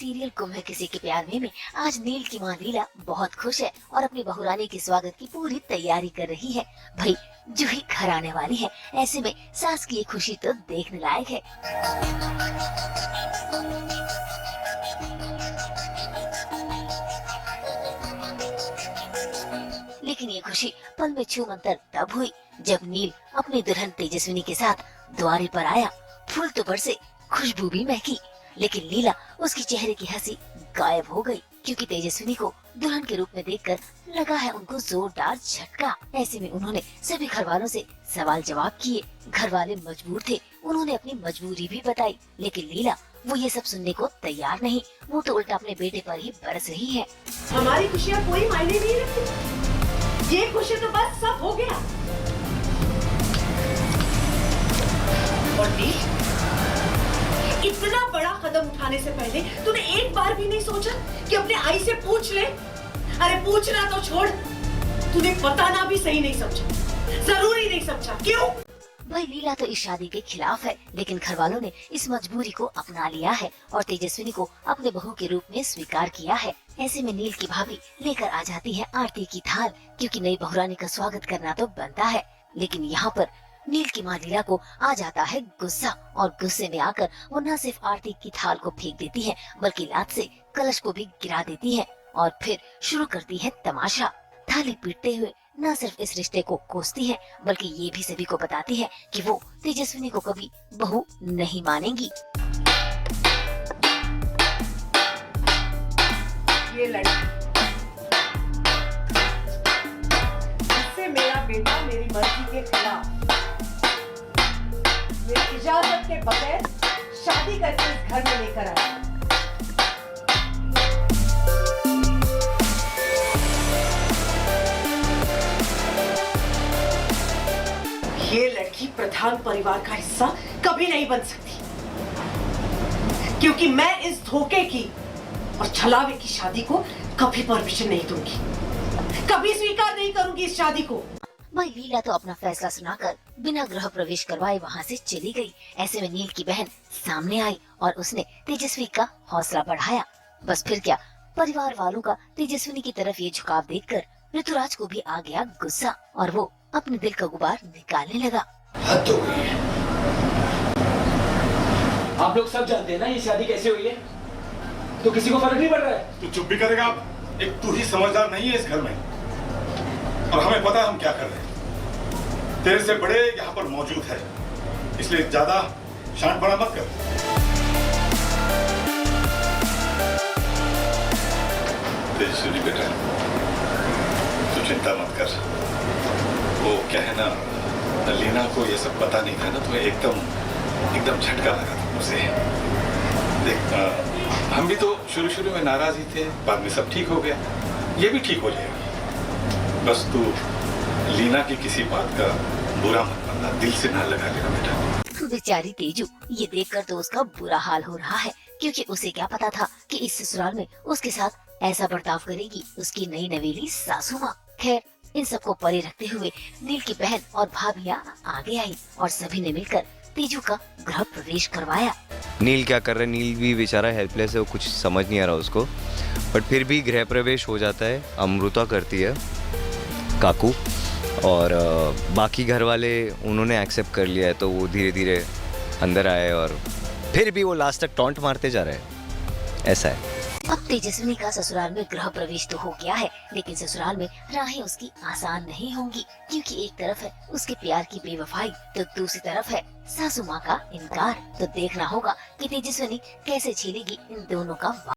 Serial गुम है किसी के प्यार में आज नील की माँ लीला बहुत खुश है और अपनी बहुरानी के स्वागत की पूरी तैयारी कर रही है। भाई जूही घर आने वाली है, ऐसे में सास की ये खुशी तो देखने लायक है। लेकिन ये खुशी पल में छू मंतर तब हुई जब नील अपनी दुल्हन तेजस्विनी के साथ द्वारे पर आया। फूल तो बरसे, खुशबू भी महकी, लेकिन लीला उसकी चेहरे की हंसी गायब हो गई क्योंकि तेजस्विनी को दुल्हन के रूप में देखकर लगा है उनको जोरदार झटका। ऐसे में उन्होंने सभी घर वालों से सवाल जवाब किए। घर वाले मजबूर थे, उन्होंने अपनी मजबूरी भी बताई, लेकिन लीला वो ये सब सुनने को तैयार नहीं। वो तो उल्टा अपने बेटे पर ही बरस रही है। हमारी खुशियाँ कोई मायने नहीं रखती, ये खुशी तो बस सब हो गया। और नील, इतना बड़ा कदम उठाने से पहले तूने एक बार भी नहीं सोचा कि अपने आई से पूछ ले? अरे पूछना तो छोड़, तूने बताना भी सही नहीं समझा, जरूरी नहीं समझा। क्यों? भाई लीला तो इस शादी के खिलाफ है, लेकिन घर वालों ने इस मजबूरी को अपना लिया है और तेजस्विनी को अपने बहू के रूप में स्वीकार किया है। ऐसे में नील की भाभी लेकर आ जाती है आरती की थाल, क्योंकि नई बहुरानी का स्वागत करना तो बनता है। लेकिन यहाँ पर नील की माँ लीला को आ जाता है गुस्सा और गुस्से में आकर वो न सिर्फ आरती की थाल को फेंक देती है बल्कि लात से कलश को भी गिरा देती है और फिर शुरू करती है तमाशा। थाली पीटते हुए न सिर्फ इस रिश्ते को कोसती है बल्कि ये भी सभी को बताती है कि वो तेजस्विनी को कभी बहू नहीं मानेंगी। ये लड़की इससे मेरा बेटा मेरी मर्जी के खिलाफ मेरी इजाजत के बगैर शादी करके इस घर में लेकर आया। ये लड़की प्रधान परिवार का हिस्सा कभी नहीं बन सकती, क्योंकि मैं इस धोखे की और छलावे की शादी को कभी परमिशन नहीं दूंगी, कभी स्वीकार नहीं करूंगी इस शादी को। भाई लीला तो अपना फैसला सुनाकर बिना गृह प्रवेश करवाए वहाँ से चली गई। ऐसे में नील की बहन सामने आई और उसने तेजस्वी का हौसला बढ़ाया। बस फिर क्या, परिवार वालों का तेजस्विनी की तरफ ये झुकाव देखकर ऋतुराज को भी आ गया गुस्सा और वो अपने दिल का गुबार निकालने लगा। हद हो गई है। आप लोग सब जानते हैं ना ये शादी कैसे हुई है, तो किसी को फर्क नहीं पड़ रहा है। तू चुप भी करेगा? एक तू ही समझदार नहीं है इस घर में, और हमें पता है हम क्या कर रहे हैं। तेरे से बड़े यहाँ पर मौजूद है, इसलिए ज्यादा शांतपना मत कर। तेजस्वी बेटा, तू चिंता मत कर। वो क्या है ना, लीना को ये सब पता नहीं था ना, तो एकदम झटका लगा था उसे। देख, हम भी तो शुरू में नाराज ही थे, बाद में सब ठीक हो गया, ये भी ठीक हो जाएगा। बस तू लीना की किसी बात का बुरा मत मानना, दिल से ना लगा लेना बेटा। बेचारी तेजू, ये देखकर तो उसका बुरा हाल हो रहा है, क्योंकि उसे क्या पता था कि इस ससुराल में उसके साथ ऐसा बर्ताव करेगी उसकी नई नवेली सासू माँ। खैर, इन सबको परे रखते हुए नील की बहन और भाभियाँ आगे आई और सभी ने मिलकर तेजू का गृह प्रवेश करवाया। नील क्या कर रहा है, नील भी बेचारा हेल्पलेस है, वो कुछ समझ नहीं आ रहा उसको, बट फिर भी गृह प्रवेश हो जाता है। अमृता करती है, काकू और बाकी घर वाले उन्होंने एक्सेप्ट कर लिया है, तो वो धीरे धीरे अंदर आए और फिर भी वो लास्ट तक टॉन्ट मारते जा रहे हैं। ऐसा है। अब तेजस्विनी का ससुराल में गृह प्रवेश तो हो गया है, लेकिन ससुराल में राहें उसकी आसान नहीं होंगी, क्योंकि एक तरफ है उसके प्यार की बेवफाई तो दूसरी तरफ है सासू माँ का इनकार। तो देखना होगा कि तेजस्विनी कैसे झेलेगी इन दोनों का